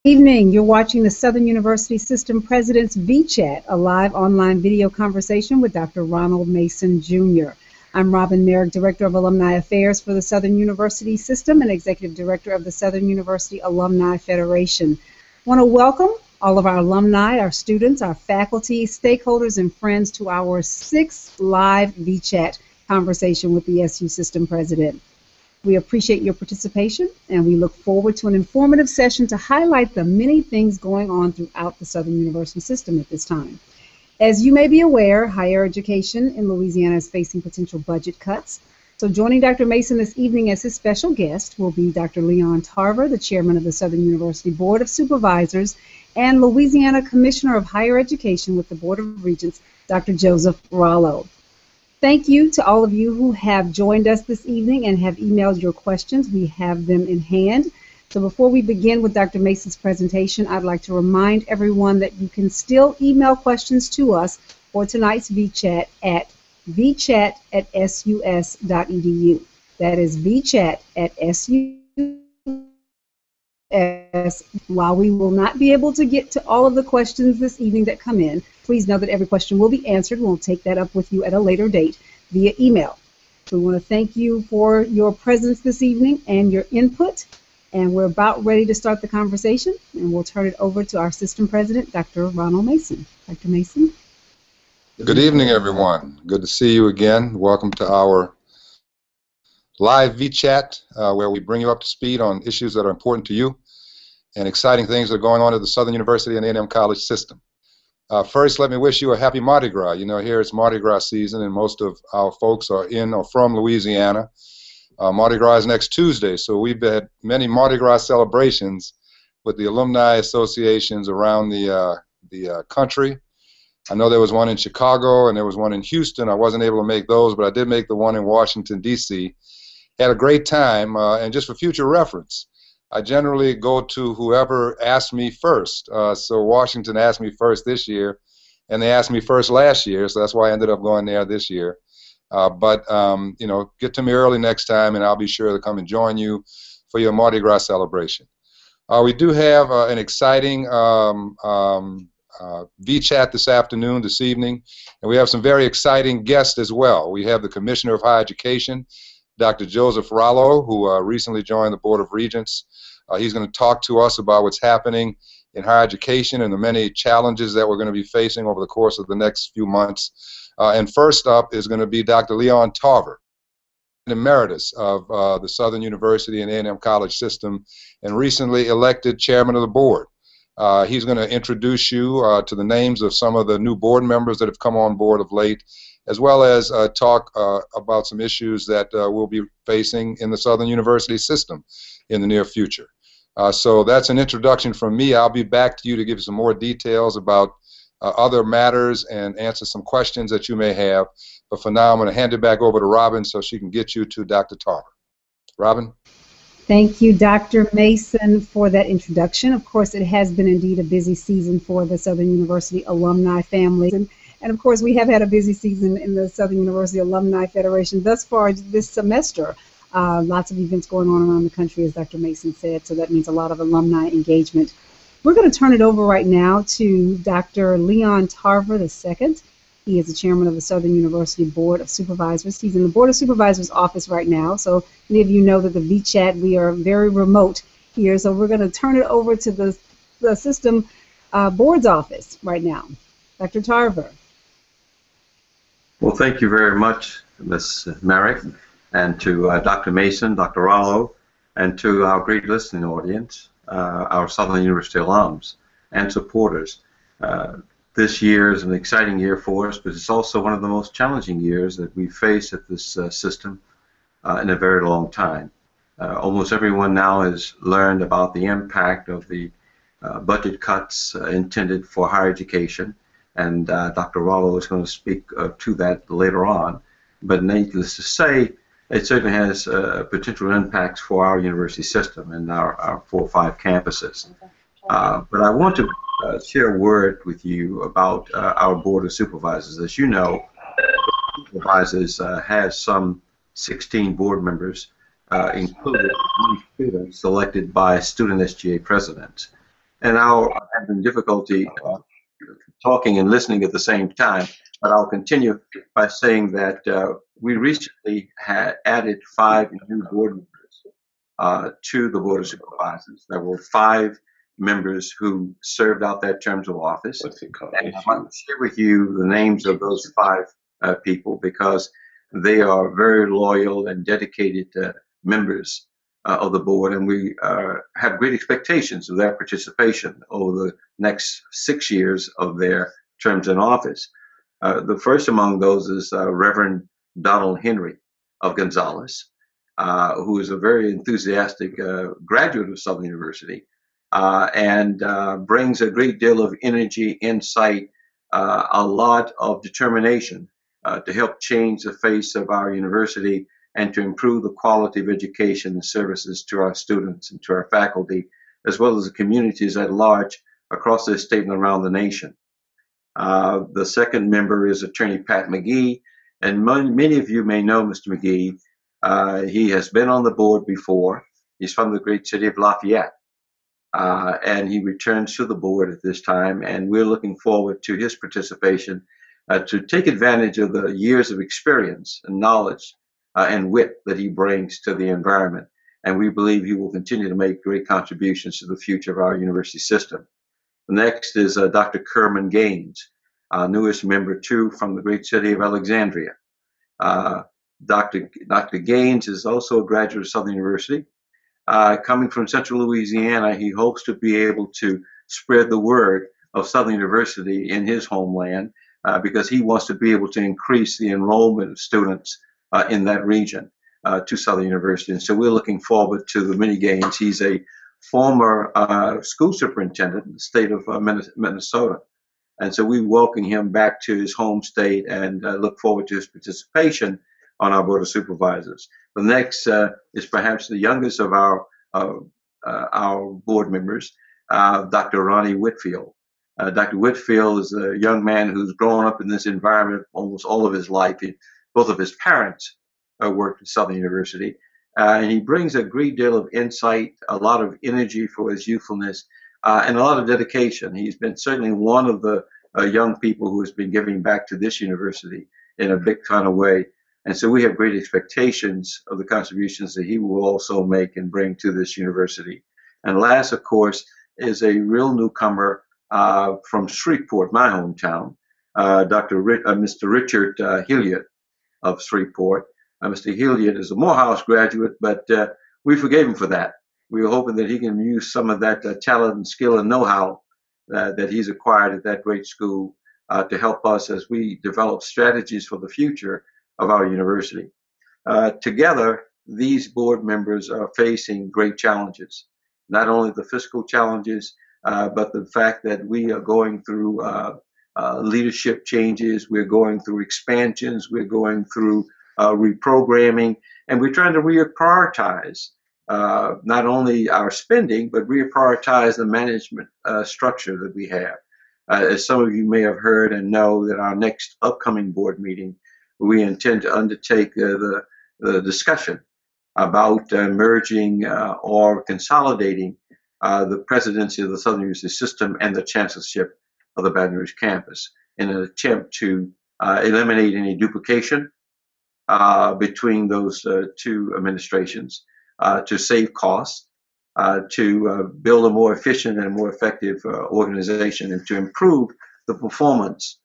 Evening. You're watching the Southern University System President's VChat, a live online video conversation with Dr. Ronald Mason, Jr. I'm Robin Merrick, Director of Alumni Affairs for the Southern University System and Executive Director of the Southern University Alumni Federation. I want to welcome all of our alumni, our students, our faculty, stakeholders, and friends to our 6th live VChat conversation with the SU System President. We appreciate your participation, and we look forward to an informative session to highlight the many things going on throughout the Southern University System at this time. As you may be aware, higher education in Louisiana is facing potential budget cuts. So joining Dr. Mason this evening as his special guest will be Dr. Leon Tarver, the chairman of the Southern University Board of Supervisors, and Louisiana Commissioner of Higher Education with the Board of Regents, Dr. Joseph Rollo. Thank you to all of you who have joined us this evening and have emailed your questions. We have them in hand. So before we begin with Dr. Mason's presentation, I'd like to remind everyone that you can still email questions to us for tonight's VChat at vchat@sus.edu. That is vchat@sus. While we will not be able to get to all of the questions this evening that come in, please know that every question will be answered. We'll take that up with you at a later date via email. So we want to thank you for your presence this evening and your input. And we're about ready to start the conversation, and we'll turn it over to our system president, Dr. Ronald Mason. Dr. Mason. Good evening, everyone. Good to see you again. Welcome to our live VChat, where we bring you up to speed on issues that are important to you and exciting things that are going on at the Southern University and A&M College system. First, let me wish you a happy Mardi Gras. You know, here it's Mardi Gras season, and most of our folks are in or from Louisiana. Mardi Gras is next Tuesday, so we've had many Mardi Gras celebrations with the alumni associations around the country. I know there was one in Chicago and there was one in Houston. I wasn't able to make those, but I did make the one in Washington, D.C. Had a great time, and just for future reference, I generally go to whoever asked me first. So Washington asked me first this year, and they asked me first last year, so that's why I ended up going there this year. But you know, get to me early next time, and I'll be sure to come and join you for your Mardi Gras celebration. We do have an exciting VChat this afternoon, this evening, and we have some very exciting guests as well. We have the Commissioner of Higher Education, Dr. Joseph Rollo, who recently joined the Board of Regents. He's going to talk to us about what's happening in higher education and the many challenges that we're going to be facing over the course of the next few months. And first up is going to be Dr. Leon Tarver, Emeritus of the Southern University and A&M College system, and recently elected chairman of the board. He's going to introduce you to the names of some of the new board members that have come on board of late, as well as talk about some issues that we'll be facing in the Southern University system in the near future. So that's an introduction from me. I'll be back to you to give you some more details about other matters and answer some questions that you may have. But for now, I'm going to hand it back over to Robin so she can get you to Dr. Tarver. Robin? Thank you, Dr. Mason, for that introduction. Of course, it has been indeed a busy season for the Southern University alumni family. And of course, we have had a busy season in the Southern University Alumni Federation thus far this semester. Lots of events going on around the country, as Dr. Mason said, so that means a lot of alumni engagement. We're going to turn it over right now to Dr. Leon Tarver II. He is the chairman of the Southern University Board of Supervisors. He's in the Board of Supervisors office right now, so many of you know that the VChat, we are very remote here, so we're going to turn it over to the system board's office right now. Dr. Tarver. Well, thank you very much, Ms. Merrick, and to Dr. Mason, Dr. Rollo, and to our great listening audience, our Southern University alums and supporters. This year is an exciting year for us, but it's also one of the most challenging years that we face at this system in a very long time. Almost everyone now has learned about the impact of the budget cuts intended for higher education, and Dr. Rollo is going to speak to that later on. But needless to say, it certainly has potential impacts for our university system and our 4 or 5 campuses. But I want to share a word with you about our Board of Supervisors. As you know, Supervisors has some 16 board members, including one student selected by student SGA presidents. and I'll having difficulty talking and listening at the same time. But I'll continue by saying that we recently had added 5 new board members to the Board of Supervisors. There were 5 members who served out their terms of office. What's it called? And I'd like to share with you the names of those 5 people because they are very loyal and dedicated members of the board, and we have great expectations of their participation over the next 6 years of their terms in office. The first among those is Reverend Donald Henry of Gonzales, who is a very enthusiastic graduate of Southern University and brings a great deal of energy, insight, a lot of determination to help change the face of our university and to improve the quality of education and services to our students and to our faculty, as well as the communities at large across this state and around the nation. The second member is Attorney Pat McGee, and many of you may know Mr. McGee. He has been on the board before. He's from the great city of Lafayette, and he returns to the board at this time, and we're looking forward to his participation to take advantage of the years of experience and knowledge and wit that he brings to the environment. And we believe he will continue to make great contributions to the future of our university system. The next is Dr. Kerman Gaines, newest member too from the great city of Alexandria. Dr. Gaines is also a graduate of Southern University. Coming from Central Louisiana, he hopes to be able to spread the word of Southern University in his homeland because he wants to be able to increase the enrollment of students in that region to Southern University. And so we're looking forward to the many gains. He's a former school superintendent in the state of Minnesota. And so we welcome him back to his home state and look forward to his participation on our Board of Supervisors. The next is perhaps the youngest of our board members, Dr. Ronnie Whitfield. Dr. Whitfield is a young man who's grown up in this environment almost all of his life. Both of his parents worked at Southern University, and he brings a great deal of insight, a lot of energy for his youthfulness, and a lot of dedication. He's been certainly one of the young people who has been giving back to this university in a big kind of way. And so we have great expectations of the contributions that he will also make and bring to this university. And last, of course, is a real newcomer from Shreveport, my hometown, Mr. Richard Hilliard of Shreveport. Mr. Hilliard is a Morehouse graduate, but we forgave him for that. We were hoping that he can use some of that talent and skill and know-how that he's acquired at that great school to help us as we develop strategies for the future of our university. Together, these board members are facing great challenges, not only the fiscal challenges, but the fact that we are going through leadership changes, we're going through expansions, we're going through reprogramming, and we're trying to reprioritize not only our spending, but reprioritize the management structure that we have. As some of you may have heard and know, that our next upcoming board meeting, we intend to undertake the discussion about merging or consolidating the presidency of the Southern University System and the chancellorship of the Baton Rouge campus in an attempt to eliminate any duplication between those two administrations, to save costs, to build a more efficient and more effective organization, and to improve the performance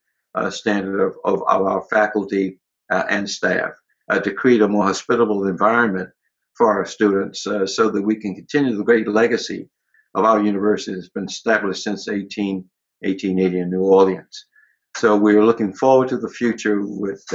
standard of our faculty and staff, to create a more hospitable environment for our students so that we can continue the great legacy of our university that's been established since 1880 in New Orleans. So we're looking forward to the future with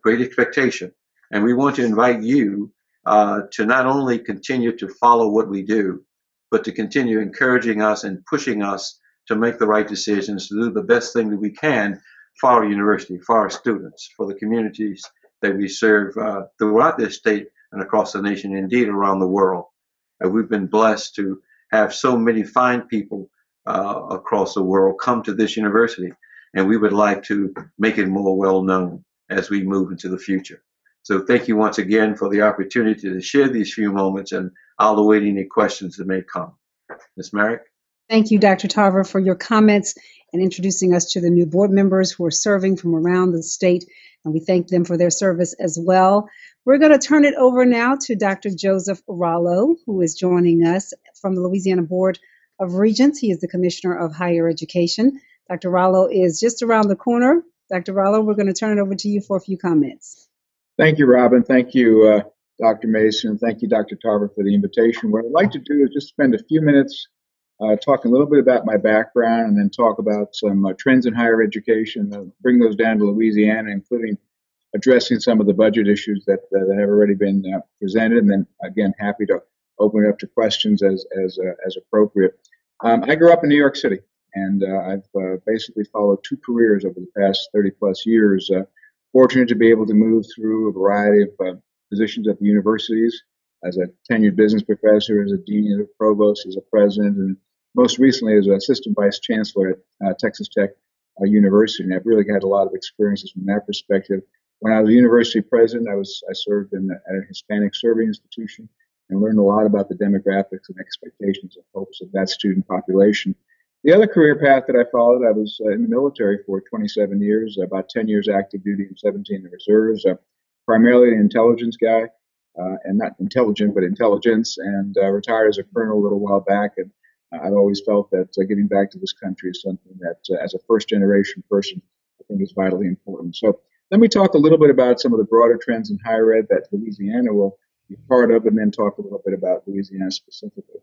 great expectation. And we want to invite you to not only continue to follow what we do, but to continue encouraging us and pushing us to make the right decisions, to do the best thing that we can for our university, for our students, for the communities that we serve throughout this state and across the nation, indeed around the world. We've been blessed to have so many fine people across the world come to this university, and we would like to make it more well known as we move into the future. So thank you once again for the opportunity to share these few moments, and I'll await any questions that may come. Ms. Merrick? Thank you, Dr. Tarver, for your comments and introducing us to the new board members who are serving from around the state, and we thank them for their service as well. We're going to turn it over now to Dr. Joseph Rollo, who is joining us from the Louisiana Board of Regents. He is the Commissioner of Higher Education. Dr. Rollo is just around the corner. Dr. Rollo, we're going to turn it over to you for a few comments. Thank you, Robin. Thank you, Dr. Mason. Thank you, Dr. Tarver, for the invitation. What I'd like to do is just spend a few minutes talking a little bit about my background and then talk about some trends in higher education, bring those down to Louisiana, including addressing some of the budget issues that have already been presented. And then, again, happy to open it up to questions as appropriate. I grew up in New York City, and I've basically followed two careers over the past 30 plus years. Fortunate to be able to move through a variety of positions at the universities as a tenured business professor, as a dean, as a provost, as a president, and most recently as assistant vice chancellor at Texas Tech University. And I've really had a lot of experiences from that perspective. When I was a university president, I served at a Hispanic serving institution and learned a lot about the demographics and expectations and hopes of that student population. The other career path that I followed, I was in the military for 27 years, about 10 years active duty and 17 in the reserves, primarily an intelligence guy, and not intelligent, but intelligence, and retired as a colonel a little while back. And I've always felt that giving back to this country is something that, as a first-generation person, I think is vitally important. So let me talk a little bit about some of the broader trends in higher ed that Louisiana will be part of, and then talk a little bit about Louisiana specifically.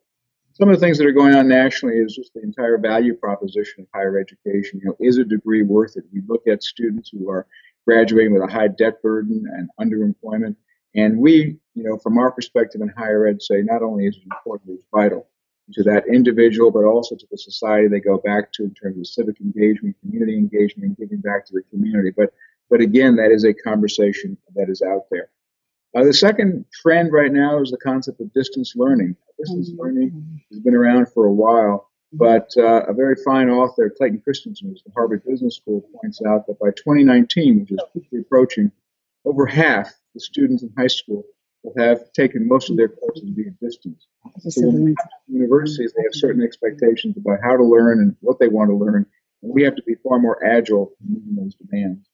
Some of the things that are going on nationally is just the entire value proposition of higher education. Is a degree worth it? We look at students who are graduating with a high debt burden and underemployment, and we, from our perspective in higher ed, say not only is it important, it's vital to that individual, but also to the society they go back to in terms of civic engagement, community engagement, and giving back to the community. But again, that is a conversation that is out there. The second trend right now is the concept of distance learning. Distance learning has been around for a while, but a very fine author, Clayton Christensen, who's the Harvard Business School, points out that by 2019, which is quickly approaching, over half the students in high school will have taken most of their courses via distance. So when universities, they have certain expectations about how to learn and what they want to learn, and we have to be far more agile in meeting those demands.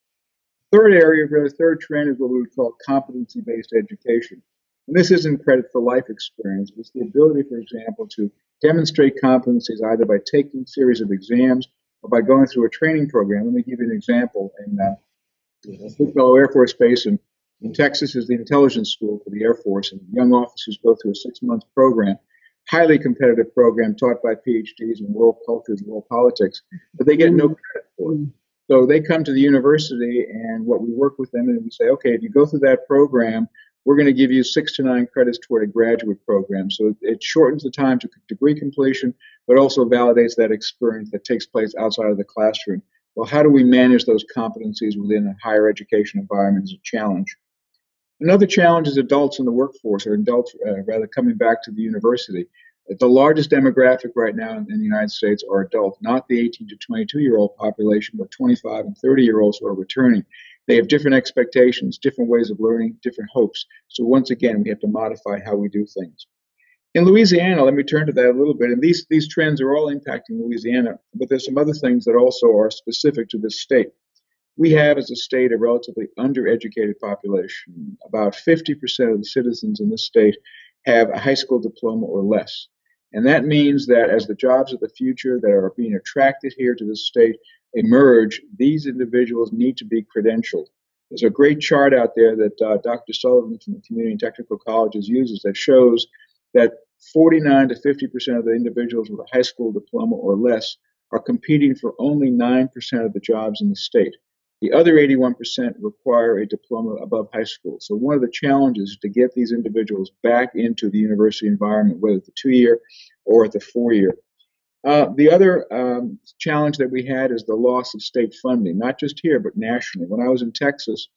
Third area, really, third trend is what we would call competency-based education. And this isn't credit for life experience, but it's the ability, for example, to demonstrate competencies either by taking a series of exams or by going through a training program. Let me give you an example. In Goodfellow Air Force Base in Texas is the intelligence school for the Air Force, and young officers go through a 6-month program, highly competitive program taught by PhDs in world cultures and world politics, but they get no credit for it. So they come to the university, and what we work with them, and we say, okay, if you go through that program, we're going to give you 6 to 9 credits toward a graduate program. So it shortens the time to degree completion, but also validates that experience that takes place outside of the classroom. Well, how do we manage those competencies within a higher education environment is a challenge. Another challenge is adults in the workforce, or adults rather coming back to the university. The largest demographic right now in the United States are adults, not the 18 to 22-year-old population, but 25 and 30-year-olds who are returning. They have different expectations, different ways of learning, different hopes. So once again, we have to modify how we do things. In Louisiana, let me turn to that a little bit. And these trends are all impacting Louisiana, but there's some other things that also are specific to this state. We have, as a state, a relatively undereducated population. About 50% of the citizens in this state have a high school diploma or less. And that means that as the jobs of the future that are being attracted here to this state emerge, these individuals need to be credentialed. There's a great chart out there that Dr. Sullivan from the Community and Technical Colleges uses that shows that 49 to 50% of the individuals with a high school diploma or less are competing for only 9% of the jobs in the state. The other 81% require a diploma above high school. So one of the challenges is to get these individuals back into the university environment, whether it's the 2-year or at the 4-year. The other challenge that we had is the loss of state funding, not just here, but nationally. When I was in Texas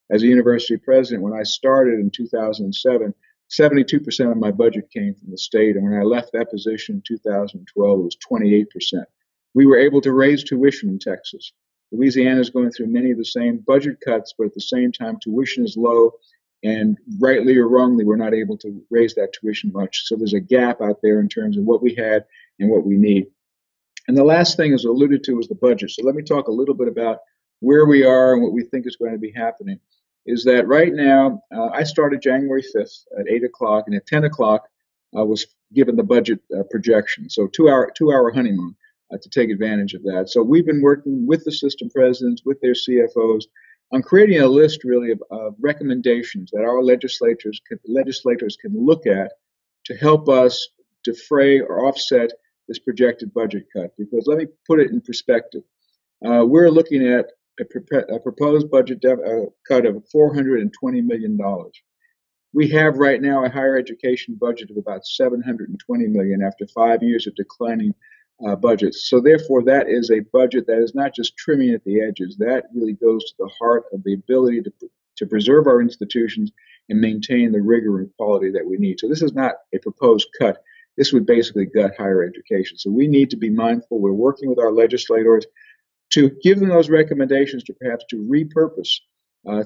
as a university president, when I started in 2007, 72% of my budget came from the state. And when I left that position in 2012, it was 28%. We were able to raise tuition in Texas. Louisiana is going through many of the same budget cuts, but at the same time, tuition is low, and rightly or wrongly, we're not able to raise that tuition much. So there's a gap out there in terms of what we had and what we need. And the last thing, as alluded to, is the budget. So let me talk a little bit about where we are and what we think is going to be happening. Is that right now, I started January 5th at 8 o'clock, and at 10 o'clock, I was given the budget projection. So two-hour honeymoon to take advantage of that. So we've been working with the system presidents, with their CFOs, on creating a list really of recommendations that our legislators can look at to help us defray or offset this projected budget cut. Because let me put it in perspective. We're looking at a proposed budget cut of $420 million. We have right now a higher education budget of about $720 million after 5 years of declining budgets. So therefore, that is a budget that is not just trimming at the edges. That really goes to the heart of the ability to preserve our institutions and maintain the rigor and quality that we need. So this is not a proposed cut. This would basically gut higher education. So we need to be mindful. We're working with our legislators to give them those recommendations to perhaps to repurpose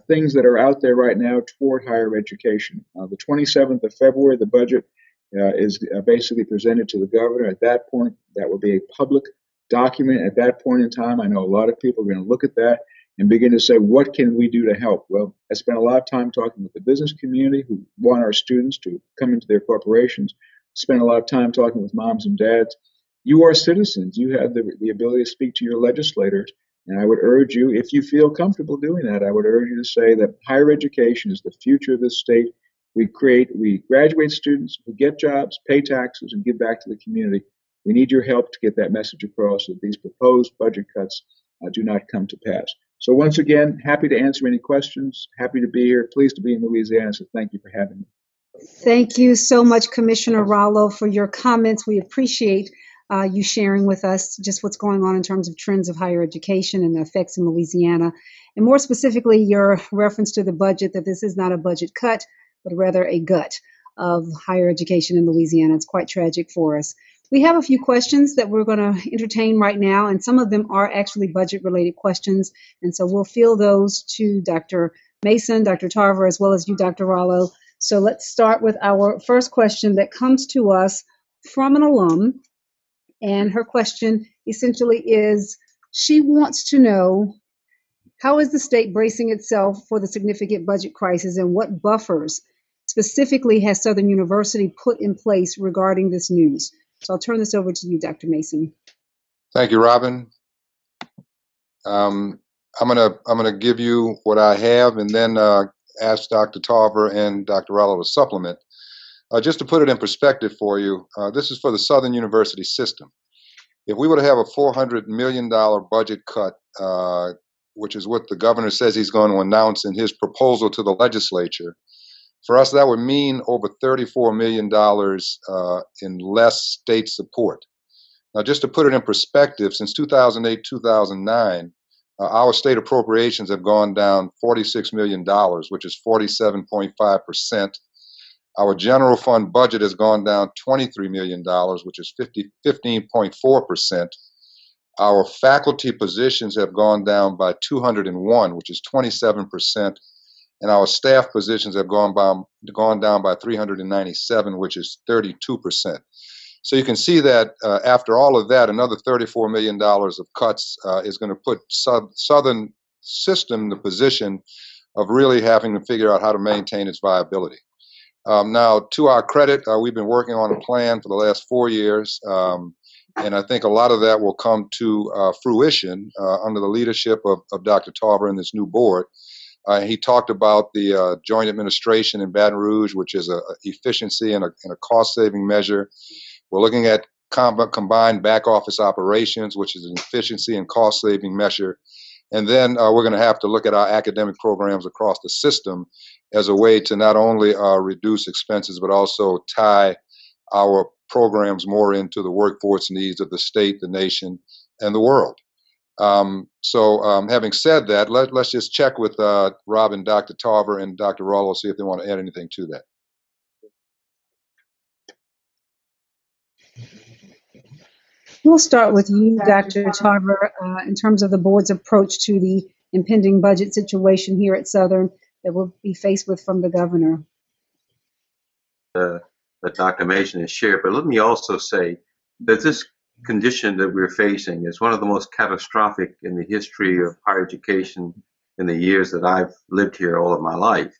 things that are out there right now toward higher education. The 27th of February, the budget is basically presented to the governor. At that point, that will be a public document. At that point in time, I know a lot of people are going to look at that and begin to say, what can we do to help? Well, I spent a lot of time talking with the business community who want our students to come into their corporations. Spent a lot of time talking with moms and dads. You are citizens. You have the ability to speak to your legislators. And I would urge you, if you feel comfortable doing that, I would urge you to say that higher education is the future of this state. We graduate students who get jobs, pay taxes, and give back to the community. We need your help to get that message across that these proposed budget cuts do not come to pass. So once again, happy to answer any questions. Happy to be here. Pleased to be in Louisiana. So thank you for having me. Thank you so much, Commissioner Rollo, for your comments. We appreciate you sharing with us just what's going on in terms of trends of higher education and the effects in Louisiana. And more specifically, your reference to the budget, that this is not a budget cut, but rather a gut of higher education in Louisiana. It's quite tragic for us. We have a few questions that we're going to entertain right now, and some of them are actually budget-related questions. And so we'll field those to Dr. Mason, Dr. Tarver, as well as you, Dr. Rollo. So let's start with our first question that comes to us from an alum. And her question essentially is, she wants to know, how is the state bracing itself for the significant budget crisis, and what buffers specifically has Southern University put in place regarding this news? So I'll turn this over to you, Dr. Mason. Thank you, Robin. I'm gonna give you what I have, and then ask Dr. Tarver and Dr. Rollo to supplement. Just to put it in perspective for you, this is for the Southern University system. If we were to have a $400 million budget cut, which is what the governor says he's going to announce in his proposal to the legislature, for us that would mean over $34 million in less state support. Now, just to put it in perspective, since 2008, 2009, our state appropriations have gone down $46 million, which is 47.5%. Our general fund budget has gone down $23 million, which is 15.4%. Our faculty positions have gone down by 201, which is 27%. And our staff positions have gone down by 397, which is 32%. So you can see that after all of that, another $34 million of cuts is going to put Southern system in the position of really having to figure out how to maintain its viability. Now, to our credit, we've been working on a plan for the last 4 years, and I think a lot of that will come to fruition under the leadership of Dr. Tarver and this new board. He talked about the joint administration in Baton Rouge, which is an efficiency and a cost-saving measure. We're looking at combined back office operations, which is an efficiency and cost-saving measure. And then we're going to have to look at our academic programs across the system as a way to not only reduce expenses, but also tie our programs more into the workforce needs of the state, the nation, and the world. Having said that, let's just check with Rob and Dr. Tarver and Dr. Rollo, see if they want to add anything to that. We'll start with you, Dr. Tarver, in terms of the board's approach to the impending budget situation here at Southern that we'll be faced with from the governor. That Dr. Mason has shared, but let me also say that this condition that we're facing is one of the most catastrophic in the history of higher education in the years that I've lived here all of my life.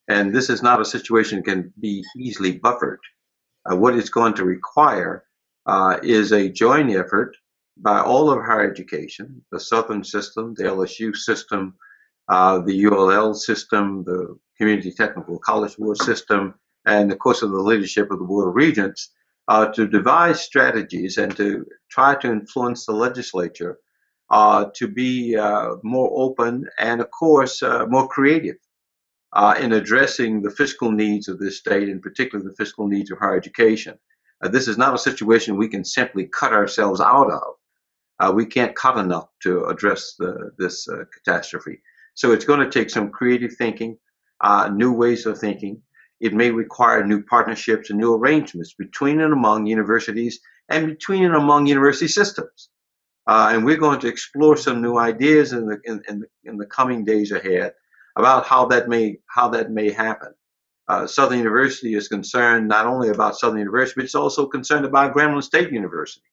And this is not a situation that can be easily buffered. What it's going to require is a joint effort by all of higher education, the Southern system, the LSU system, the ULL system, the Community Technical College Board system, and of course of the leadership of the Board of Regents, to devise strategies and to try to influence the legislature to be more open and of course more creative in addressing the fiscal needs of this state, and particularly the fiscal needs of higher education. This is not a situation we can simply cut ourselves out of. We can't cut enough to address this catastrophe. So it's going to take some creative thinking, new ways of thinking. It may require new partnerships and new arrangements between and among universities and between and among university systems. And we're going to explore some new ideas in the coming days ahead about how that may happen. Southern University is concerned not only about Southern University, but it's also concerned about Grambling State University.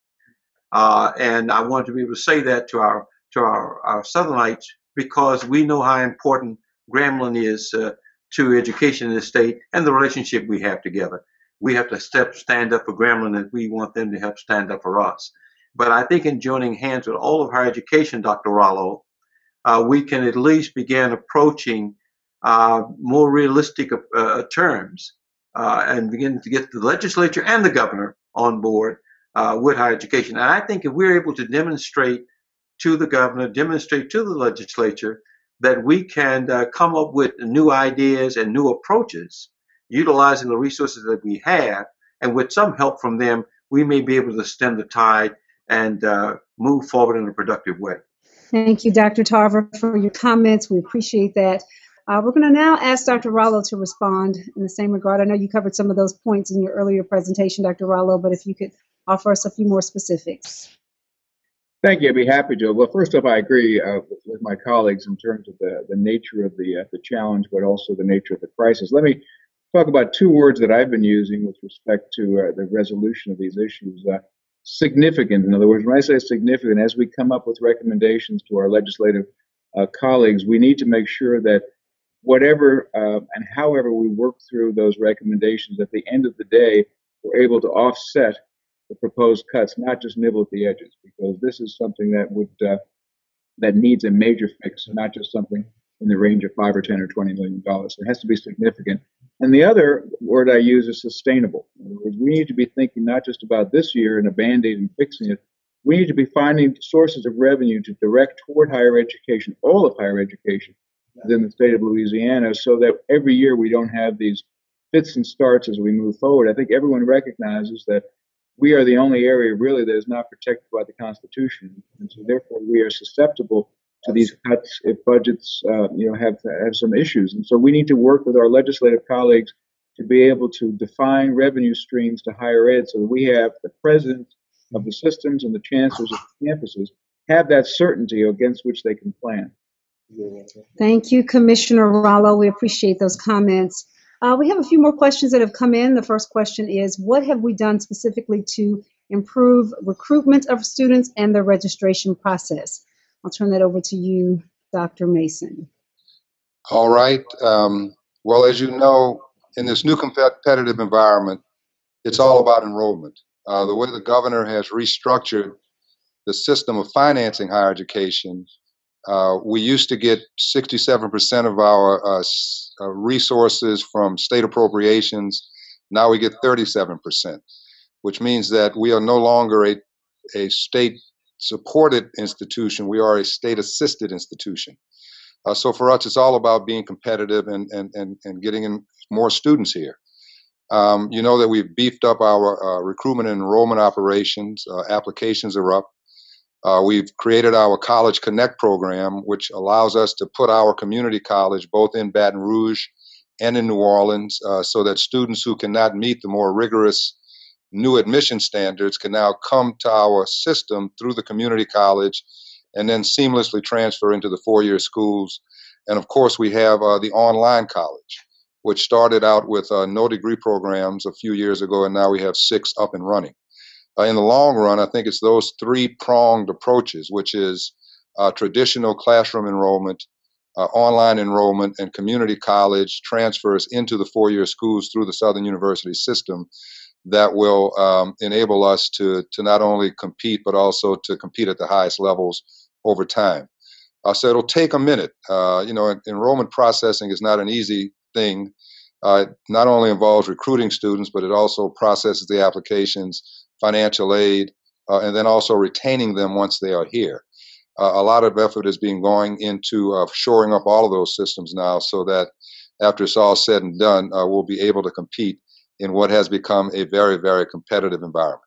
And I want to be able to say that to our Southernites, because we know how important Grambling is to education in the state and the relationship we have together. We have to stand up for Grambling, and we want them to help stand up for us. But I think in joining hands with all of higher education, Dr. Rollo, we can at least begin approaching more realistic terms and begin to get the legislature and the governor on board with higher education. And I think if we're able to demonstrate to the governor, demonstrate to the legislature that we can come up with new ideas and new approaches, utilizing the resources that we have, and with some help from them, we may be able to stem the tide and move forward in a productive way. Thank you, Dr. Tarver, for your comments. We appreciate that. We're going to now ask Dr. Rollo to respond in the same regard. I know you covered some of those points in your earlier presentation, Dr. Rollo, but if you could offer us a few more specifics. Thank you. I'd be happy to. Well, first off, I agree with my colleagues in terms of the nature of the challenge, but also the nature of the crisis. Let me talk about two words that I've been using with respect to the resolution of these issues. Significant. In other words, when I say significant, as we come up with recommendations to our legislative colleagues, we need to make sure that whatever and however we work through those recommendations, at the end of the day, we're able to offset the proposed cuts, not just nibble at the edges, because this is something that needs a major fix, and not just something in the range of $5 or $10 or $20 million. So it has to be significant. And the other word I use is sustainable. In other words, we need to be thinking not just about this year and a Band-Aid and fixing it. We need to be finding sources of revenue to direct toward higher education, all of higher education within the state of Louisiana, so that every year we don't have these fits and starts as we move forward. I think everyone recognizes that we are the only area really that is not protected by the Constitution, and so therefore we are susceptible to these cuts if budgets have some issues. And so we need to work with our legislative colleagues to be able to define revenue streams to higher ed, so that we have the presidents of the systems and the chancellors of the campuses have that certainty against which they can plan. Thank you, Commissioner Rollo. We appreciate those comments. We have a few more questions that have come in. The first question is, what have we done specifically to improve recruitment of students and the registration process? I'll turn that over to you, Dr. Mason. All right. Well, as you know, in this new competitive environment, it's all about enrollment. The way the governor has restructured the system of financing higher education, we used to get 67% of our resources from state appropriations. Now we get 37%, which means that we are no longer a state-supported institution. We are a state-assisted institution. So for us, it's all about being competitive and getting in more students here. You know that we've beefed up our recruitment and enrollment operations. Applications are up. We've created our College Connect program, which allows us to put our community college both in Baton Rouge and in New Orleans, so that students who cannot meet the more rigorous new admission standards can now come to our system through the community college and then seamlessly transfer into the four-year schools. And of course, we have the online college, which started out with no degree programs a few years ago, and now we have 6 up and running. In the long run, I think it's those three-pronged approaches, which is traditional classroom enrollment, online enrollment, and community college transfers into the four-year schools through the Southern University system that will enable us to not only compete, but also to compete at the highest levels over time. So it'll take a minute. Enrollment processing is not an easy thing. It not only involves recruiting students, but it also processes the applications, financial aid, and then also retaining them once they are here. A lot of effort is being going into shoring up all of those systems now so that after it's all said and done, we'll be able to compete in what has become a very, very competitive environment.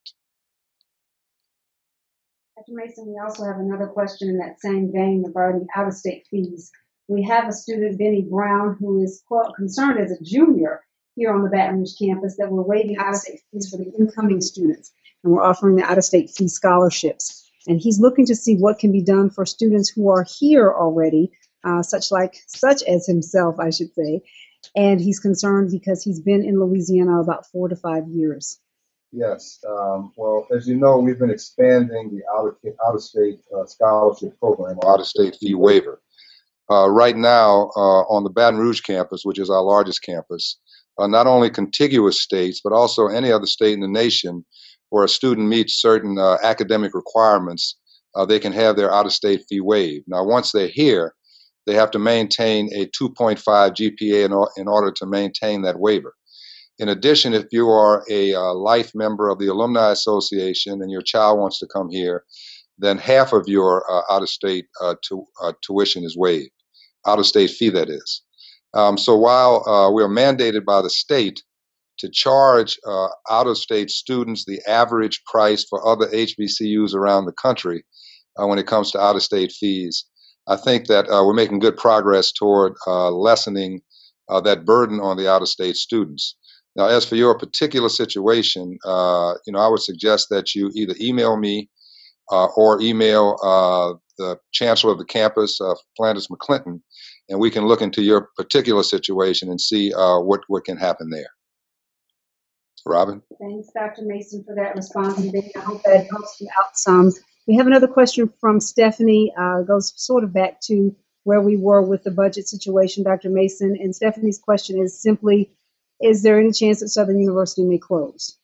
Dr. Mason, we also have another question in that same vein regarding out-of-state fees. We have a student, Benny Brown, who is concerned as a junior here on the Baton Rouge campus that we're waiving out-of-state fees for the incoming students, and we're offering the out-of-state fee scholarships. And he's looking to see what can be done for students who are here already, such as himself, I should say. And he's concerned because he's been in Louisiana about 4 to 5 years. Yes. Well, as you know, we've been expanding the out-of-state scholarship program, or out-of-state fee waiver. Right now, on the Baton Rouge campus, which is our largest campus, not only contiguous states, but also any other state in the nation where a student meets certain academic requirements, they can have their out-of-state fee waived. Now, once they're here, they have to maintain a 2.5 GPA in order to maintain that waiver. In addition, if you are a life member of the Alumni Association and your child wants to come here, then half of your out-of-state tuition is waived, out-of-state fee, that is. So while we are mandated by the state to charge out-of-state students the average price for other HBCUs around the country when it comes to out-of-state fees, I think that we're making good progress toward lessening that burden on the out-of-state students. Now, as for your particular situation, I would suggest that you either email me or email the chancellor of the campus, Flanders McClinton, and we can look into your particular situation and see what can happen there. Robin? Thanks, Dr. Mason, for that response. And I hope that helps you out some. We have another question from Stephanie. Goes sort of back to where we were with the budget situation, Dr. Mason. And Stephanie's question is simply, is there any chance that Southern University may close?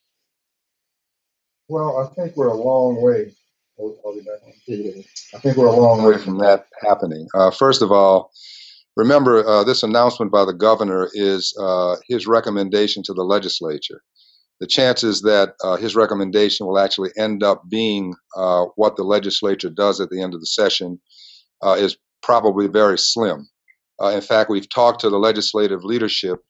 Well, I think we're a long way. I think we're a long way from that happening. First of all, remember, this announcement by the governor is his recommendation to the legislature. The chances that his recommendation will actually end up being what the legislature does at the end of the session is probably very slim. In fact, we've talked to the legislative leadership,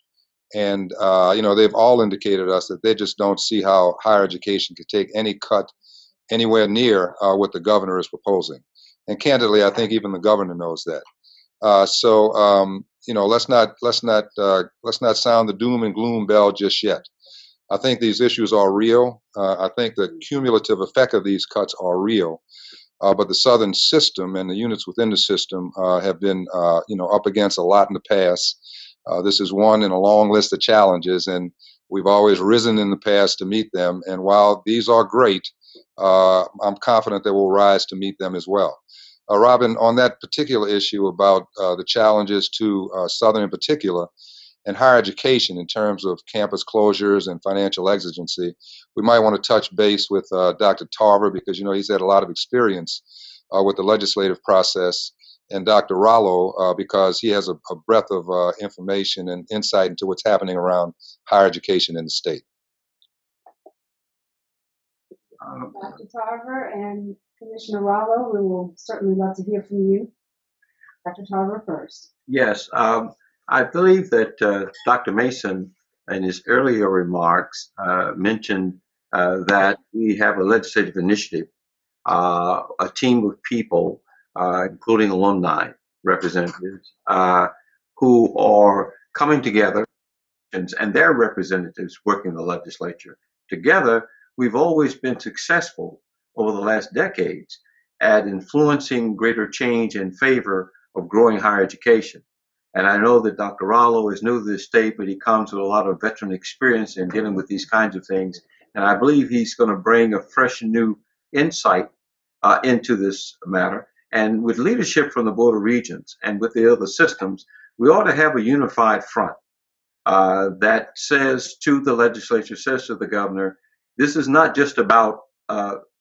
and they've all indicated to us that they just don't see how higher education could take any cut anywhere near what the governor is proposing. And candidly, I think even the governor knows that. So let's not sound the doom and gloom bell just yet. I think these issues are real. I think the cumulative effect of these cuts are real. But the Southern system and the units within the system have been, up against a lot in the past. This is one in a long list of challenges, and we've always risen in the past to meet them. And while these are great, I'm confident that we'll rise to meet them as well. Robin, on that particular issue about the challenges to Southern in particular, and higher education in terms of campus closures and financial exigency, we might want to touch base with Dr. Tarver, because he's had a lot of experience with the legislative process, and Dr. Rollo, because he has a breadth of information and insight into what's happening around higher education in the state. Dr. Tarver and Commissioner Rollo, we will certainly love to hear from you. Dr. Tarver first. Yes. I believe that Dr. Mason, in his earlier remarks, mentioned that we have a legislative initiative, a team of people, including alumni representatives, who are coming together, and their representatives working in the legislature. Together, we've always been successful over the last decades at influencing greater change in favor of growing higher education. And I know that Dr. Rollo is new to this state, but he comes with a lot of veteran experience in dealing with these kinds of things. And I believe he's going to bring a fresh and new insight into this matter. And with leadership from the Board of Regents and with the other systems, we ought to have a unified front that says to the legislature, says to the governor, this is not just about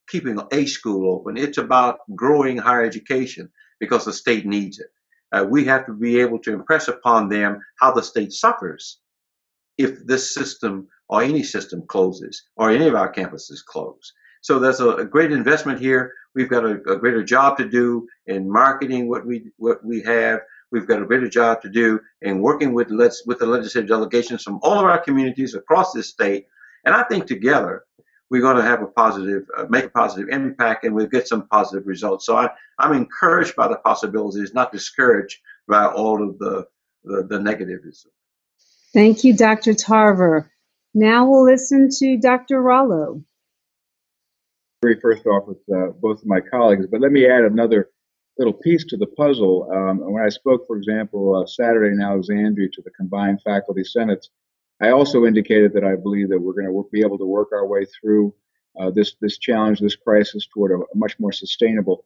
keeping a school open. It's about growing higher education because the state needs it. We have to be able to impress upon them how the state suffers if this system or any system closes or any of our campuses close. So there's a great investment here. We've got a greater job to do in marketing what we have. We've got a greater job to do in working with the legislative delegations from all of our communities across this state. And I think together we're going to have make a positive impact, and we'll get some positive results. So I'm encouraged by the possibilities, not discouraged by all of the negativism. Thank you, Dr. Tarver. Now we'll listen to Dr. Rollo. Very first off with both of my colleagues, but let me add another little piece to the puzzle. When I spoke, for example, Saturday in Alexandria to the combined faculty senates, I also indicated that I believe that we're going to be able to work our way through this challenge, this crisis, toward a much more sustainable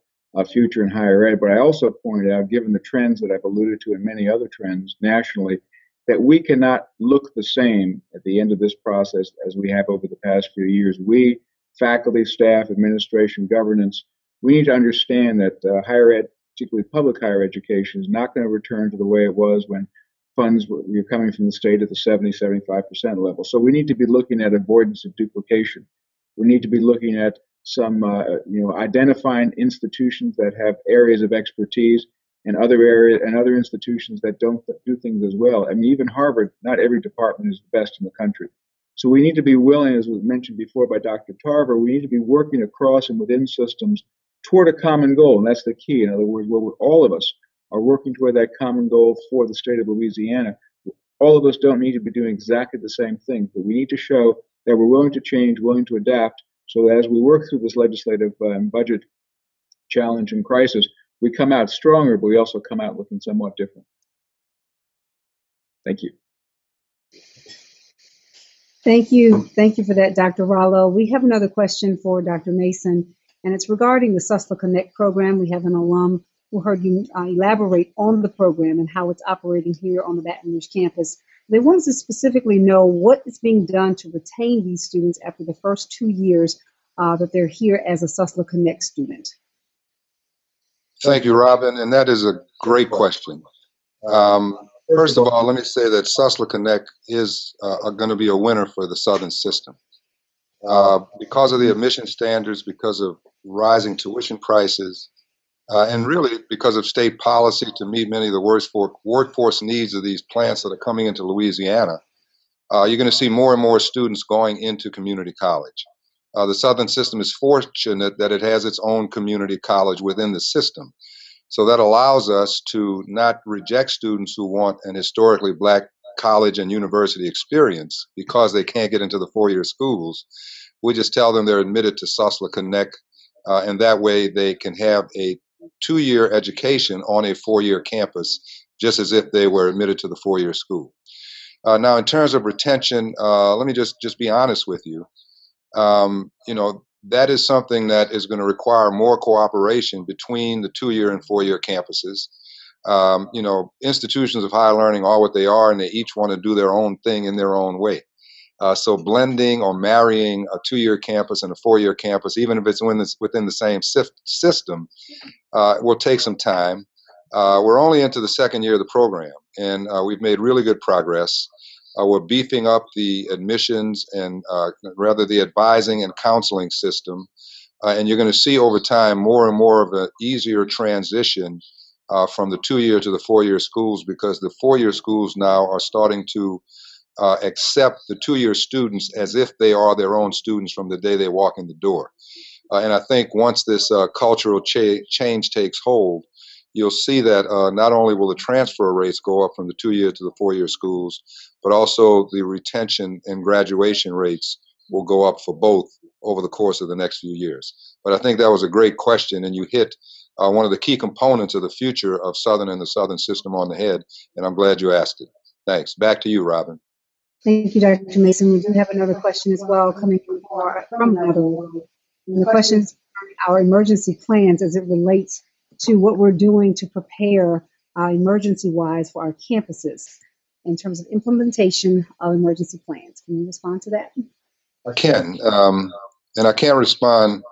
future in higher ed. But I also pointed out, given the trends that I've alluded to and many other trends nationally, that we cannot look the same at the end of this process as we have over the past few years. We, faculty, staff, administration, governance, we need to understand that higher ed, particularly public higher education, is not going to return to the way it was when funds were coming from the state at the 70-75% level. So we need to be looking at avoidance of duplication. We need to be looking at some, identifying institutions that have areas of expertise and other institutions that don't do things as well. I mean, even Harvard, not every department is the best in the country. So we need to be willing, as was mentioned before by Dr. Tarver, we need to be working across and within systems toward a common goal, and that's the key. In other words, where all of us are working toward that common goal for the state of Louisiana. All of us don't need to be doing exactly the same thing, but we need to show that we're willing to change, willing to adapt, so that as we work through this legislative budget challenge and crisis, we come out stronger, but we also come out looking somewhat different. Thank you. Thank you. Thank you for that, Dr. Rollo. We have another question for Dr. Mason, and it's regarding the SUSLA Connect program. We have an alum who heard you elaborate on the program and how it's operating here on the Baton Rouge campus. They wanted to specifically know what is being done to retain these students after the first 2 years that they're here as a SUSLA Connect student. Thank you, Robin, and that is a great question. First of all, let me say that SUSLA Connect is going to be a winner for the Southern system. Because of the admission standards, because of rising tuition prices, and really because of state policy to meet many of the workforce needs of these plants that are coming into Louisiana, you're going to see more and more students going into community college. The Southern system is fortunate that it has its own community college within the system. So that allows us to not reject students who want an historically black college and university experience because they can't get into the four-year schools. We just tell them they're admitted to SUSLA Connect, and that way they can have a 2-year education on a 4-year campus, just as if they were admitted to the 4-year school. Now, in terms of retention, let me just be honest with you. That is something that is going to require more cooperation between the 2-year and 4-year campuses. Institutions of higher learning are what they are, and they each want to do their own thing in their own way. So blending or marrying a 2-year campus and a 4-year campus, even if it's within the same system, will take some time. We're only into the 2nd year of the program, and we've made really good progress. We're beefing up the admissions and rather the advising and counseling system. And you're going to see over time more and more of an easier transition from the 2-year to the 4-year schools, because the 4-year schools now are starting to accept the 2-year students as if they are their own students from the day they walk in the door. And I think once this cultural change takes hold, you'll see that not only will the transfer rates go up from the 2-year to the 4-year schools, but also the retention and graduation rates will go up for both over the course of the next few years. But I think that was a great question, and you hit one of the key components of the future of Southern and the Southern system on the head, and I'm glad you asked it. Thanks. Back to you, Robin. Thank you, Dr. Mason. We do have another question as well coming from another one. And the question is our emergency plans as it relates to what we're doing to prepare emergency-wise for our campuses in terms of implementation of emergency plans. Can you respond to that? I can, and I can't respond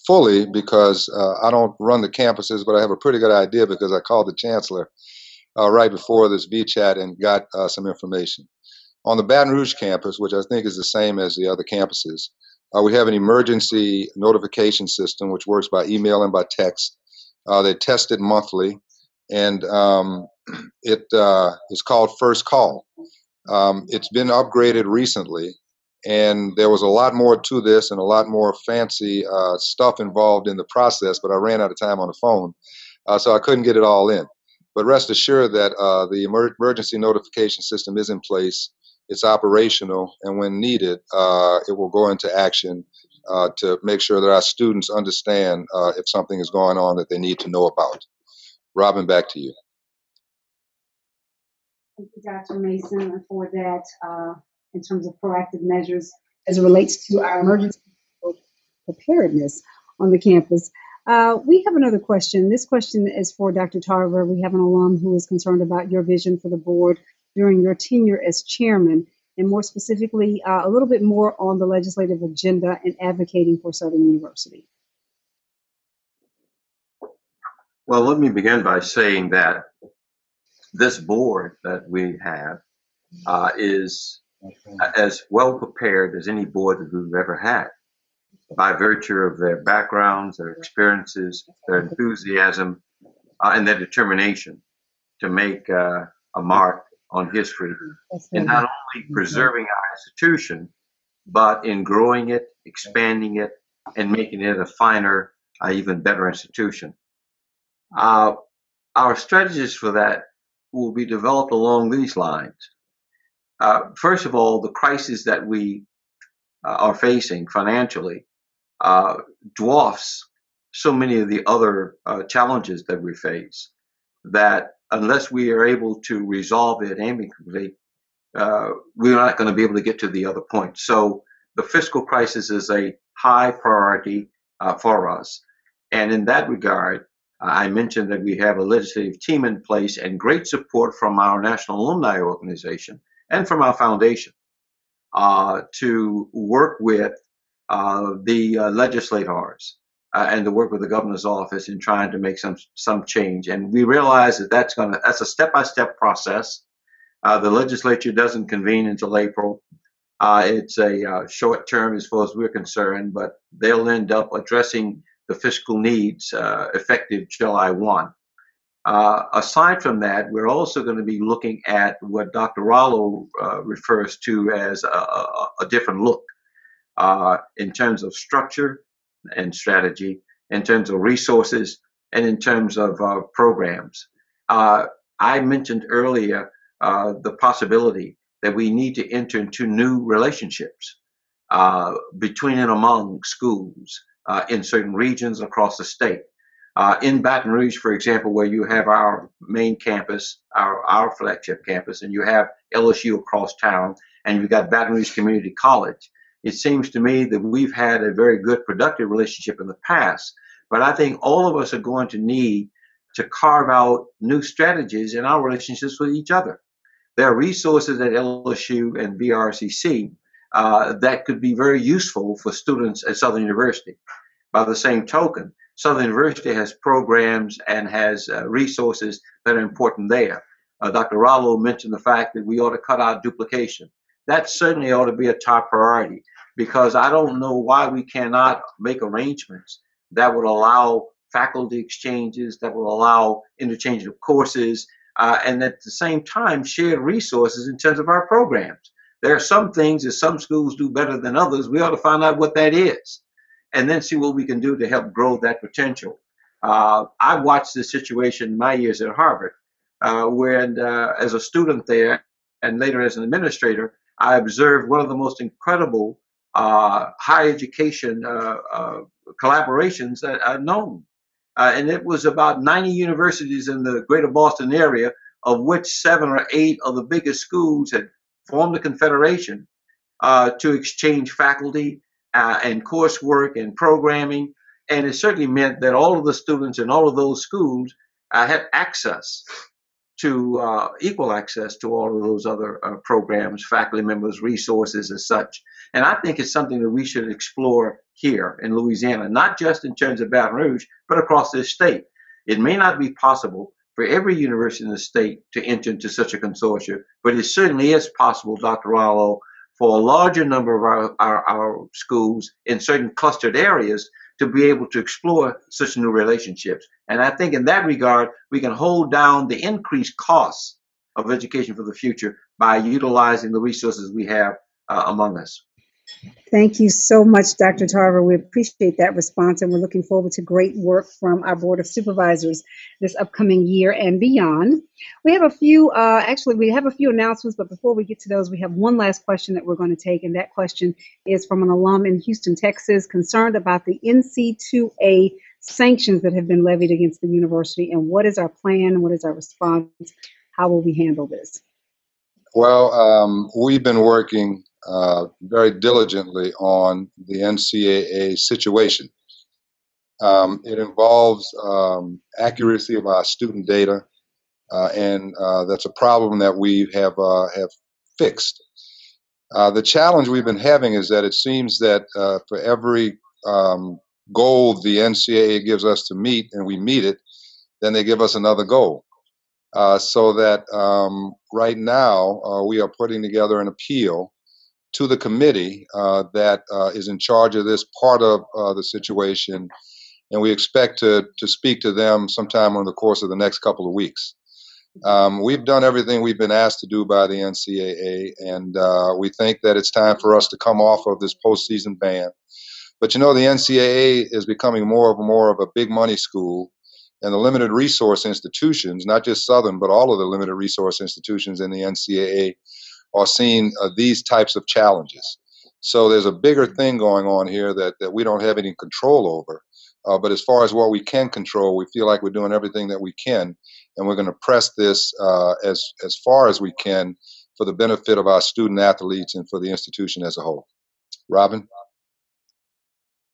fully because I don't run the campuses, but I have a pretty good idea because I called the chancellor right before this VChat and got some information. On the Baton Rouge campus, which I think is the same as the other campuses, we have an emergency notification system which works by email and by text. They test it monthly, and it is called First Call. It's been upgraded recently, and there was a lot more to this and a lot more fancy stuff involved in the process, but I ran out of time on the phone, so I couldn't get it all in. But rest assured that the emergency notification system is in place. It's operational, and when needed, it will go into action to make sure that our students understand if something is going on that they need to know about. Robin, back to you. Thank you, Dr. Mason, for that in terms of proactive measures as it relates to our emergency preparedness on the campus. We have another question. This question is for Dr. Tarver. We have an alum who is concerned about your vision for the board during your tenure as chairman, and more specifically, a little bit more on the legislative agenda and advocating for Southern University. Well, let me begin by saying that this board that we have is as well prepared as any board that we've ever had, by virtue of their backgrounds, their experiences, their enthusiasm, and their determination to make a mark on history in not only preserving our institution, but in growing it, expanding it, and making it a finer, even better institution. Our strategies for that will be developed along these lines. First of all, the crisis that we are facing financially dwarfs so many of the other challenges that we face, that unless we are able to resolve it amicably, we're not going to be able to get to the other point. So the fiscal crisis is a high priority for us. And in that regard, I mentioned that we have a legislative team in place and great support from our National Alumni Organization and from our foundation to work with the legislators and to work with the governor's office in trying to make some change. And we realize that that's a step-by-step process. The legislature doesn't convene until April. It's a short term as far as we're concerned, but they'll end up addressing the fiscal needs effective July 1. Aside from that, we're also going to be looking at what Dr. Rollo refers to as a different look in terms of structure and strategy, in terms of resources, and in terms of programs. I mentioned earlier the possibility that we need to enter into new relationships between and among schools in certain regions across the state. In Baton Rouge, for example, where you have our main campus, our flagship campus, and you have LSU across town, and you've got Baton Rouge Community College, it seems to me that we've had a very good, productive relationship in the past. But I think all of us are going to need to carve out new strategies in our relationships with each other. There are resources at LSU and BRCC that could be very useful for students at Southern University. By the same token, Southern University has programs and has resources that are important there. Dr. Rollo mentioned the fact that we ought to cut out duplication. That certainly ought to be a top priority, because I don't know why we cannot make arrangements that would allow faculty exchanges, that will allow interchange of courses, and at the same time shared resources in terms of our programs. There are some things that some schools do better than others. We ought to find out what that is, and then see what we can do to help grow that potential. I watched this situation in my years at Harvard, when as a student there and later as an administrator, I observed one of the most incredible higher education collaborations that I've known. And it was about 90 universities in the greater Boston area, of which 7 or 8 of the biggest schools had formed a confederation to exchange faculty and coursework and programming. And it certainly meant that all of the students in all of those schools had access to equal access to all of those other programs, faculty members, resources, as such. And I think it's something that we should explore here in Louisiana, not just in terms of Baton Rouge, but across this state. It may not be possible for every university in the state to enter into such a consortium, but it certainly is possible, Dr. Rallo, for a larger number of our schools in certain clustered areas to be able to explore such new relationships. And I think in that regard, we can hold down the increased costs of education for the future by utilizing the resources we have among us. Thank you so much, Dr. Tarver. We appreciate that response, and we're looking forward to great work from our Board of Supervisors this upcoming year and beyond. We have a few, we have a few announcements, but before we get to those, we have one last question that we're going to take, and that question is from an alum in Houston, Texas, concerned about the NC2A sanctions that have been levied against the university, and what is our plan, what is our response, how will we handle this? Well, we've been working very diligently on the NCAA situation. It involves accuracy of our student data, and that's a problem that we have fixed. The challenge we've been having is that it seems that for every goal the NCAA gives us to meet, and we meet it, then they give us another goal. So that right now we are putting together an appeal to the committee that is in charge of this part of the situation, and we expect to speak to them sometime in the course of the next couple of weeks. We've done everything we've been asked to do by the NCAA, and we think that it's time for us to come off of this postseason ban. But you know, the NCAA is becoming more of a big money school, and the limited resource institutions, not just Southern, but all of the limited resource institutions in the NCAA are seeing these types of challenges. So there's a bigger thing going on here that we don't have any control over. But as far as what we can control, we feel like we're doing everything that we can, and we're going to press this as far as we can for the benefit of our student athletes and for the institution as a whole. Robin?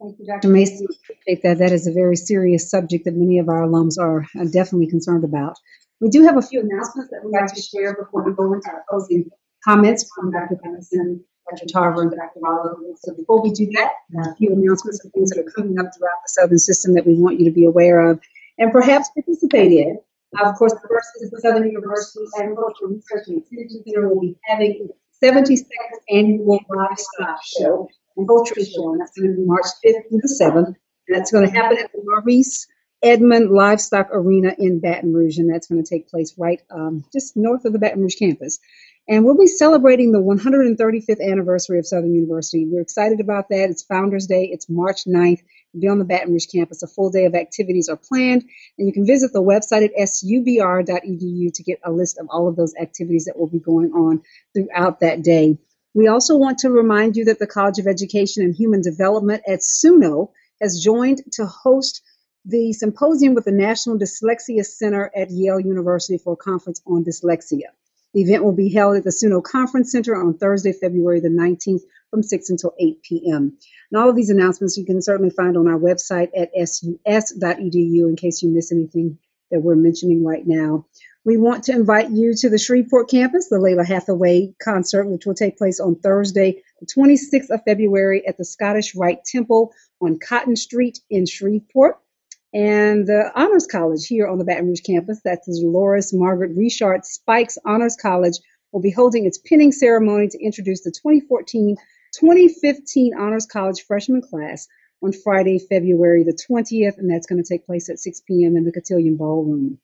Thank you, Dr. Mason. I appreciate that. That is a very serious subject that many of our alums are definitely concerned about. We do have a few announcements that we'd like to share before we go into our closing comments from Dr. Mason, Dr. Tarver, and Dr. Rallo. So before we do that, a few announcements of things that are coming up throughout the Southern system that we want you to be aware of and perhaps participate in. Of course, the first is the Southern University Agricultural Research and Extension Center will be having the 72nd annual livestock show and poultry show, and that's going to be March 5th through the 7th. And that's going to happen at the Maurice Edmond Livestock Arena in Baton Rouge, and that's going to take place right just north of the Baton Rouge campus. And we'll be celebrating the 135th anniversary of Southern University. We're excited about that. It's Founders Day. It's March 9th. We'll be on the Baton Rouge campus. A full day of activities are planned, and you can visit the website at subr.edu to get a list of all of those activities that will be going on throughout that day. We also want to remind you that the College of Education and Human Development at SUNO has joined to host the symposium with the National Dyslexia Center at Yale University for a conference on dyslexia. The event will be held at the SUNO Conference Center on Thursday, February the 19th from 6 until 8 p.m. And all of these announcements you can certainly find on our website at sus.edu in case you miss anything that we're mentioning right now. We want to invite you to the Shreveport campus, the Layla Hathaway concert, which will take place on Thursday, the 26th of February at the Scottish Rite Temple on Cotton Street in Shreveport. And the Honors College here on the Baton Rouge campus, that's the Dolores Margaret Richard Spikes Honors College, will be holding its pinning ceremony to introduce the 2014-2015 Honors College freshman class on Friday, February the 20th, and that's going to take place at 6 p.m. in the Cotillion Ballroom.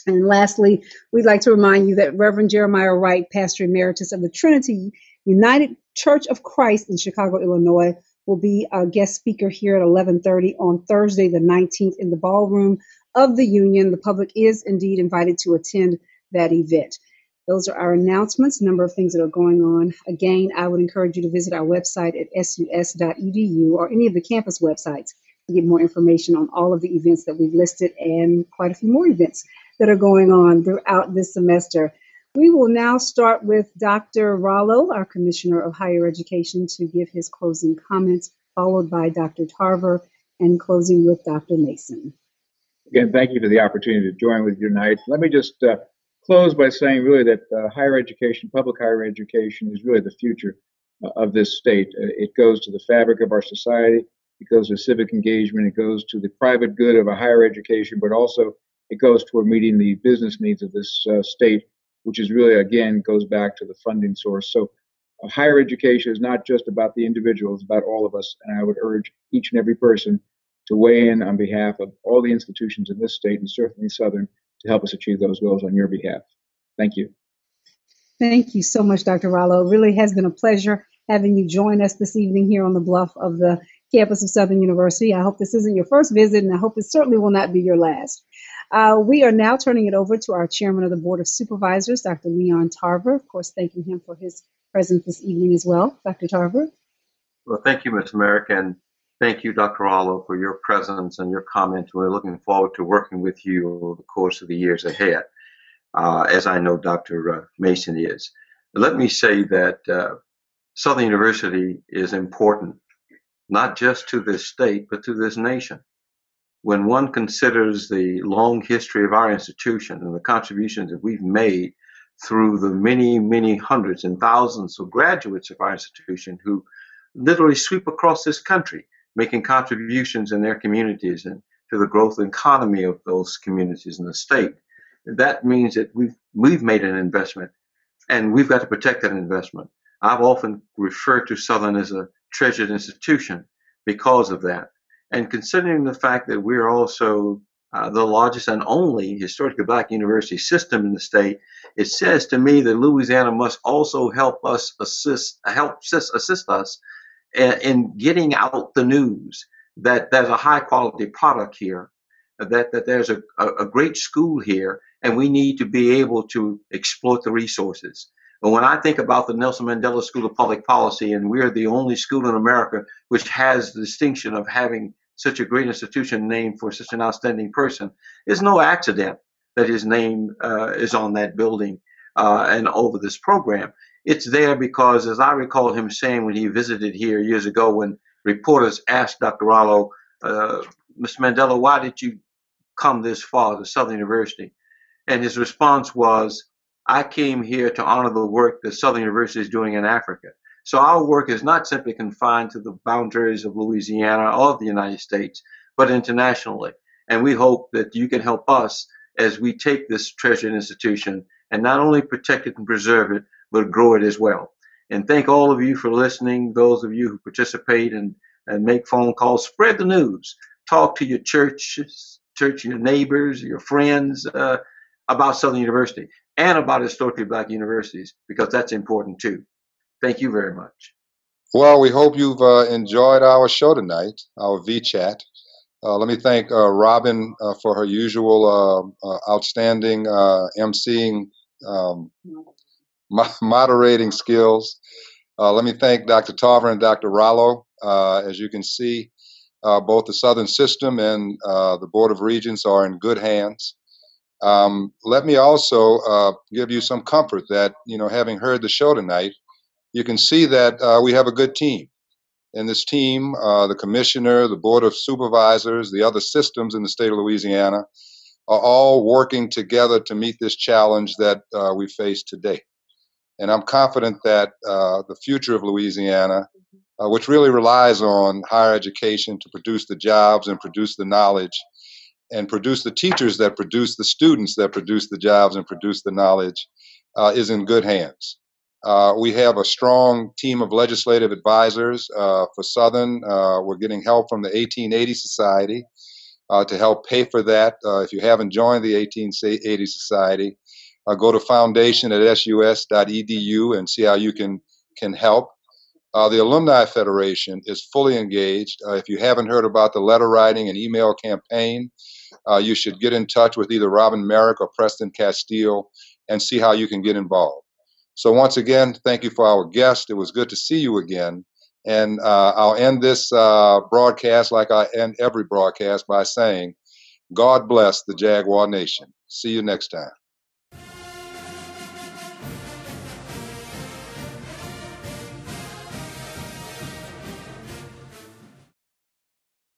And lastly, we'd like to remind you that Reverend Jeremiah Wright, Pastor Emeritus of the Trinity United Church of Christ in Chicago, Illinois, will be a guest speaker here at 11:30 on Thursday, the 19th, in the ballroom of the Union. The public is indeed invited to attend that event. Those are our announcements, a number of things that are going on. Again, I would encourage you to visit our website at sus.edu or any of the campus websites to get more information on all of the events that we've listed and quite a few more events that are going on throughout this semester. We will now start with Dr. Rollo, our Commissioner of Higher Education, to give his closing comments, followed by Dr. Tarver, and closing with Dr. Mason. Again, thank you for the opportunity to join with you tonight. Let me just close by saying really that higher education, public higher education, is really the future of this state. It goes to the fabric of our society. It goes to civic engagement. It goes to the private good of a higher education, but also it goes toward meeting the business needs of this state, which is really, again, goes back to the funding source. So higher education is not just about the individual, it's about all of us. And I would urge each and every person to weigh in on behalf of all the institutions in this state and certainly Southern to help us achieve those goals on your behalf. Thank you. Thank you so much, Dr. Rollo. It really has been a pleasure having you join us this evening here on the bluff of the campus of Southern University. I hope this isn't your first visit, and I hope it certainly will not be your last. We are now turning it over to our chairman of the Board of Supervisors, Dr. Leon Tarver, of course, thanking him for his presence this evening as well. Dr. Tarver. Well, thank you, Ms. Merrick, and thank you, Dr. Rollo, for your presence and your comments. We're looking forward to working with you over the course of the years ahead, as I know Dr. Mason is. Let me say that Southern University is important, not just to this state, but to this nation. When one considers the long history of our institution and the contributions that we've made through the many, many hundreds and thousands of graduates of our institution who literally sweep across this country, making contributions in their communities and to the growth and economy of those communities in the state, that means that we've made an investment, and we've got to protect that investment. I've often referred to Southern as a treasured institution because of that. And considering the fact that we're also the largest and only historically black university system in the state, it says to me that Louisiana must also help assist us in getting out the news that there's a high quality product here, that there's a great school here, and we need to be able to exploit the resources. But when I think about the Nelson Mandela School of Public Policy, and we're the only school in America which has the distinction of having such a great institution named for such an outstanding person, it's no accident that his name is on that building and over this program. It's there because, as I recall him saying when he visited here years ago, when reporters asked Dr. Rollo, Mr. Mandela, why did you come this far to Southern University? And his response was, I came here to honor the work that Southern University is doing in Africa. So our work is not simply confined to the boundaries of Louisiana or the United States, but internationally. And we hope that you can help us as we take this treasured institution and not only protect it and preserve it, but grow it as well. And thank all of you for listening, those of you who participate and make phone calls. Spread the news. Talk to your church, your neighbors, your friends about Southern University and about historically black universities, because that's important too. Thank you very much. Well, we hope you've enjoyed our show tonight, our VChat. Let me thank Robin for her usual outstanding emceeing, moderating skills. Let me thank Dr. Tarver and Dr. Rollo. As you can see, both the Southern System and the Board of Regents are in good hands. Let me also give you some comfort that, having heard the show tonight, you can see that we have a good team. And this team, the commissioner, the board of supervisors, the other systems in the state of Louisiana, are all working together to meet this challenge that we face today. And I'm confident that the future of Louisiana, which really relies on higher education to produce the jobs and produce the knowledge and produce the teachers that produce the students that produce the jobs and produce the knowledge, is in good hands. We have a strong team of legislative advisors for Southern. We're getting help from the 1880 Society to help pay for that. If you haven't joined the 1880 Society, go to foundation@sus.edu and see how you can help. The Alumni Federation is fully engaged. If you haven't heard about the letter writing and email campaign, you should get in touch with either Robin Merrick or Preston Castile and see how you can get involved. So once again, thank you for our guest. It was good to see you again. And I'll end this broadcast like I end every broadcast by saying, God bless the Jaguar Nation. See you next time.